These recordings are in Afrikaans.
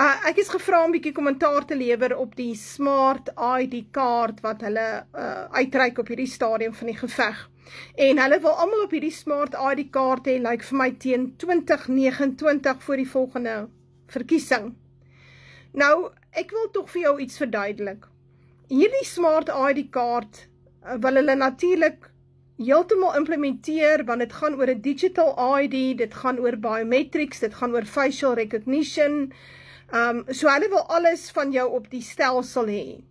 Ek is gevra om 'n bietjie kommentaar te lewer op die Smart ID kaart wat hulle uitreik op hierdie stadium van die geveg. En hulle wil almal op hierdie Smart ID kaart hê, lyk vir my teen 2029 voor die volgende verkiesing. Nou, ek wil tog vir jou iets verduidelik. Hierdie Smart ID kaart wil hulle natuurlik heeltemal implementeer, want dit gaan oor 'n digital ID, dit gaan oor biometrics, dit gaan oor facial recognition. So hulle wil alles van jou op die stelsel hê.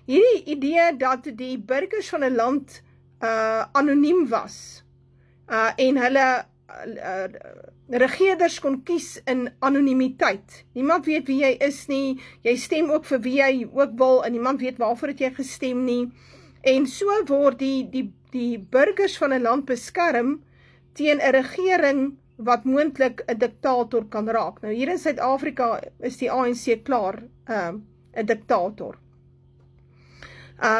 Hierdie idee dat die burgers van 'n land anoniem was en hulle regerders kon kies in anonimiteit. Niemand weet wie jy is nie, jy stem ook vir wie jy ook wil en niemand weet waarvoor het jy gestem nie. En so word die burgers van 'n land beskerm teen 'n regering wat moontlik 'n diktator kan raak. Nou hier in Suid-Afrika is die ANC klaar 'n diktator.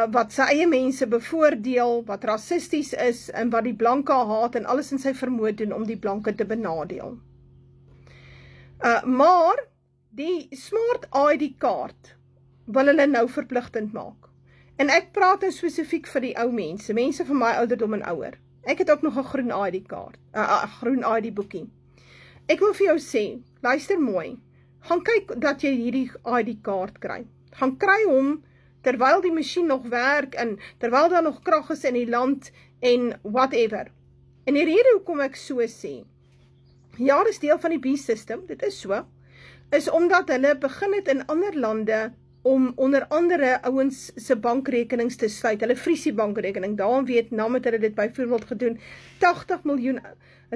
Wat sy eie mense bevoordeel, wat rassisties is en wat die blanke haat en alles in sy vermoë doen om die blanke te benadeel. Maar die Smart ID kaart wil hulle nou verpligtend maak. En ek praat nou spesifiek vir die ou mense van my ouderdom en ouer. Ek het ook nog 'n groen ID kaart, 'n groen ID boekie. Ek wil vir jou sê, luister mooi, gaan kyk dat jy hierdie ID kaart kry. Gaan kry hom terwyl die masjien nog werk en terwyl daar nog krag is in die land en whatever. En die rede hoekom ek so sê, ja, dis deel van die B-system, dit is so, is omdat hulle begin het in ander lande om onder andere ouens se bankrekenings te sluit. Hulle vries die bankrekening. Daar in Vietnam het hulle dit byvoorbeeld gedoen. 80 miljoen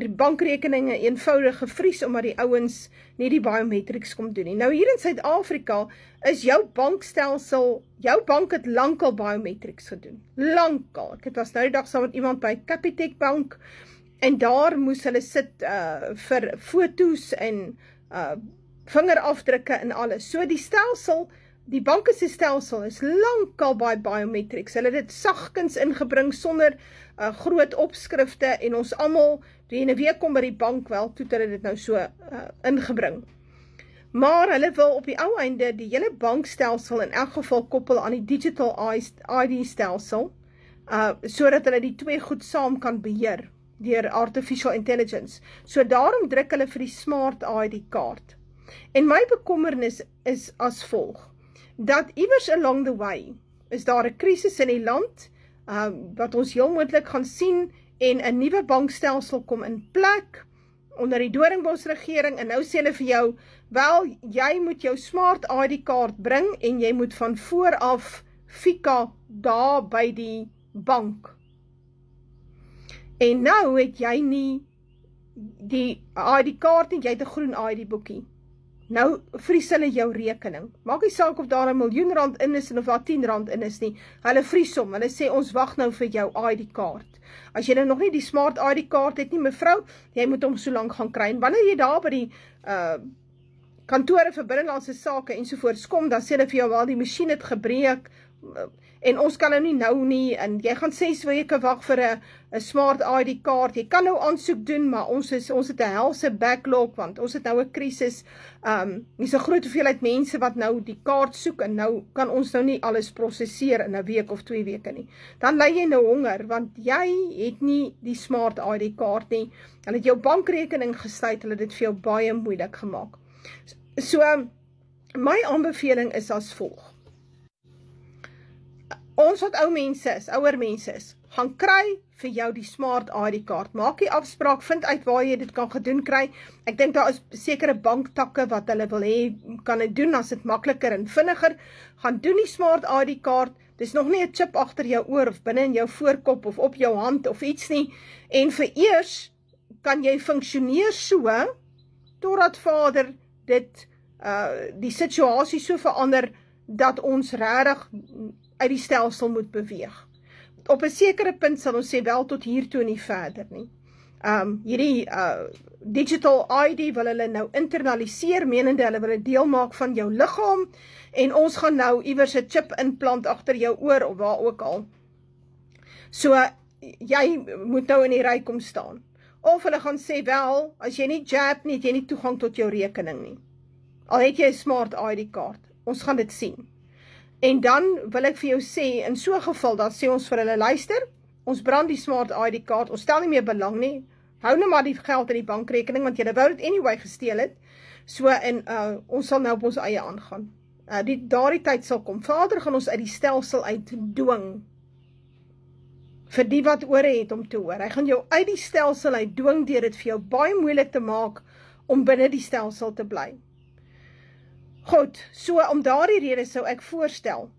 bankrekeninge eenvoudig gevries omdat die ouens nie die biometrics kom doen nie. Nou hier in Suid-Afrika is jou bankstelsel, jou bank het lankal biometrics gedoen. Lankal. Ek was nou die dag saam met iemand by Capitec Bank en daar moes hulle sit vir foto's en vingerafdrukke en alles. So die stelsel, die banke se stelsel is lankal by biometrics. Hulle het dit sagkens ingebring sonder groot opskrifte en ons almal, toe jy 'n week kom by die bank wel, toe het hulle dit nou so ingebring. Maar hulle wil op die ou einde die hele bankstelsel in elk geval koppel aan die digital ID stelsel, sodat hulle die twee goed saam kan beheer deur artificial intelligence. So daarom druk hulle vir die Smart ID kaart. En my bekommernis is as volg, dat iewers along the way is daar 'n krisis in die land, wat ons heel moontlik gaan sien en 'n nuwe bankstelsel kom in plek onder die Doringbos regering en nou sê hulle vir jou, wel, jy moet jou Smart ID kaart bring en jy moet van vooraf fika daar by die bank. En nou het jy nie die ID kaart nie, jy het 'n groen ID boekie. Nou vries hulle jou rekening. Maak nie saak of daar 'n miljoen rand in is en of daar 10 rand in is nie. Hulle vries hom. Hulle sê ons wag nou vir jou ID kaart. As jy nou nog nie die Smart ID kaart het nie, mevrou, jy moet hom so lank gaan kry. En wanneer jy daar by die kantore vir binnelandse sake ensovoorts kom, dan sê hulle vir jou wel die masjien het gebreek en ons kan nou nie en jy gaan 6 weke wag vir 'n Smart ID kaart. Jy kan nou aansoek doen, maar ons het 'n helse backlog want ons het nou 'n krisis. Dis 'n groot hoeveelheid mense wat nou die kaart soek en nou kan ons nou nie alles prosesseer in 'n week of 2 weke nie. Dan ly jy nou honger want jy het nie die Smart ID kaart nie. Hulle het jou bankrekening gesluit, hulle het dit vir jou baie moeilik gemaak. So my aanbeveling is as volg. Ons wat ouer mense is, gaan kry vir jou die Smart ID kaart. Maak die afspraak, vind uit waar jy dit kan gedoen kry. Ek dink daar is sekere banktakke wat hulle wil hê, kan dit doen as dit makliker en vinniger. Gaan doen die Smart ID kaart. Dis nog nie 'n chip agter jou oor of binne in jou voorkop of op jou hand of iets nie. En vereers kan jy funksioneer so totdat Vader dit die situasie so verander dat ons regtig uit die stelsel moet beweeg. Op 'n sekere punt sal ons sê wel tot hier toe nie verder nie. Hierdie digital ID wil hulle nou internaliseer, menende hulle wil 'n deel maak van jou liggaam en ons gaan nou iewers 'n chip inplant agter jou oor of waar ook al. So jy moet nou in die ry kom staan. Of hulle gaan sê wel, as jy nie jab nie, het jy nie toegang tot jou rekening nie. Al het jy 'n smart ID kaart. Ons gaan dit sien. En dan wil ek vir jou sê, in so 'n geval, dan sê ons vir hulle, luister, ons brand die smart ID kaart, ons stel nie meer belang nie, hou nou maar die geld in die bankrekening, want julle wou dit anyway gesteel het, so, en ons sal nou op ons eie aangaan. Daardie tyd sal kom, Vader gaan ons uit die stelsel uitdwing, vir die wat ore het om te hoor, hy gaan jou uit die stelsel uitdwing, deur dit vir jou baie moeilik te maak, om binne die stelsel te bly. Goed, so om daardie rede sou ek voorstel,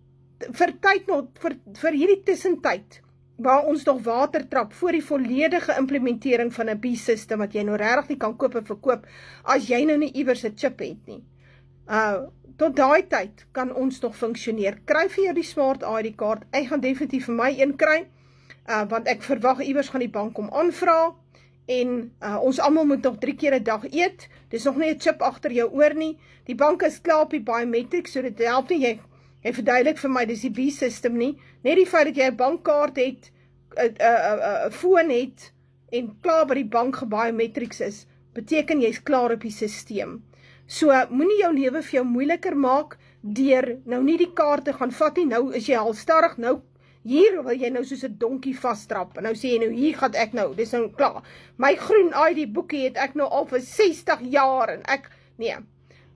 vir hierdie tussentyd, waar ons nog water trap, voor die volledige implementering van 'n B-system, wat jy nou regtig nie kan koop en verkoop, as jy nou nie iewers 'n chip het nie. Tot daai tyd kan ons nog funksioneer. Kry vir jou die smart ID kaart, ek gaan definitief vir my een kry, want ek verwag iewers gaan die bank om aanvra, en ons almal moet nog 3 keer 'n dag eet, dis nog nie 'n chip agter jou oor nie, die bank is klaar op die biometrics, so dit help nie, jy verduidelik vir my, dis die B-system nie, net die feit dat jy 'n bankkaart het, 'n foon het, en klaar by die bank gebiometrics is, beteken jy's klaar op die sisteem. So, moenie jou lewe vir jou moeiliker maak, deur nou nie die kaarte gaan vat nie, nou is jy halstarrig, nou hier wil jy nou soos 'n donkie vasstrap, en nou sê jy nou, hier gaan ek nou, dis nou klaar. My groen ID boekie het ek nou al vir 60 jaar, en ek, nee,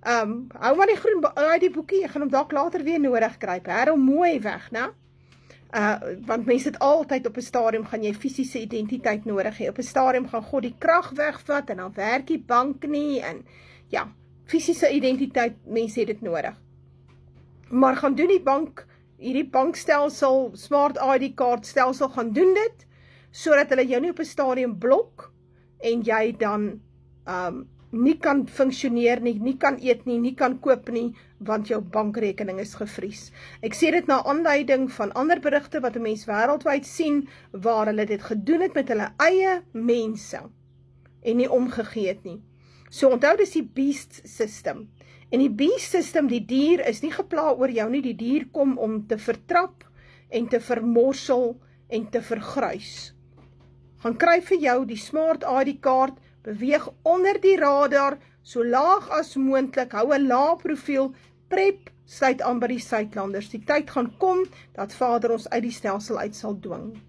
hou maar die groen ID boekie, ek gaan hom dalk later weer nodig kry, hou hom mooi weg, né? Want mense het altyd op 'n stadium, gaan jy fisiese identiteit nodig hê, op 'n stadium gaan God die krag wegvat, en dan werk die bank nie, en ja, fisiese identiteit, mense het dit nodig. Maar gaan doen die bank, hierdie bankstelsel, smart ID kaart stelsel gaan doen dit, sodat hulle jou nie op 'n stadium blok, en jy dan nie kan funksioneer nie, nie kan eet nie, nie kan koop nie, want jou bankrekening is gevries. Ek sê dit na aanleiding van ander berigte wat 'n mens wêreldwyd sien, waar hulle dit gedoen het met hulle eie mense, en nie omgegee het nie. So onthou, dis die beast system. En die beast system, die dier is nie gepla oor jou nie, die dier kom om te vertrap, en te vermorsel, en te vergruis. Gaan kry vir jou die smart ID kaart, beweeg onder die radar, so laag as moontlik, hou 'n lae profiel, prep, sluit aan by die Suidlanders. Die tyd gaan kom, dat Vader ons uit die stelsel uit sal dwing.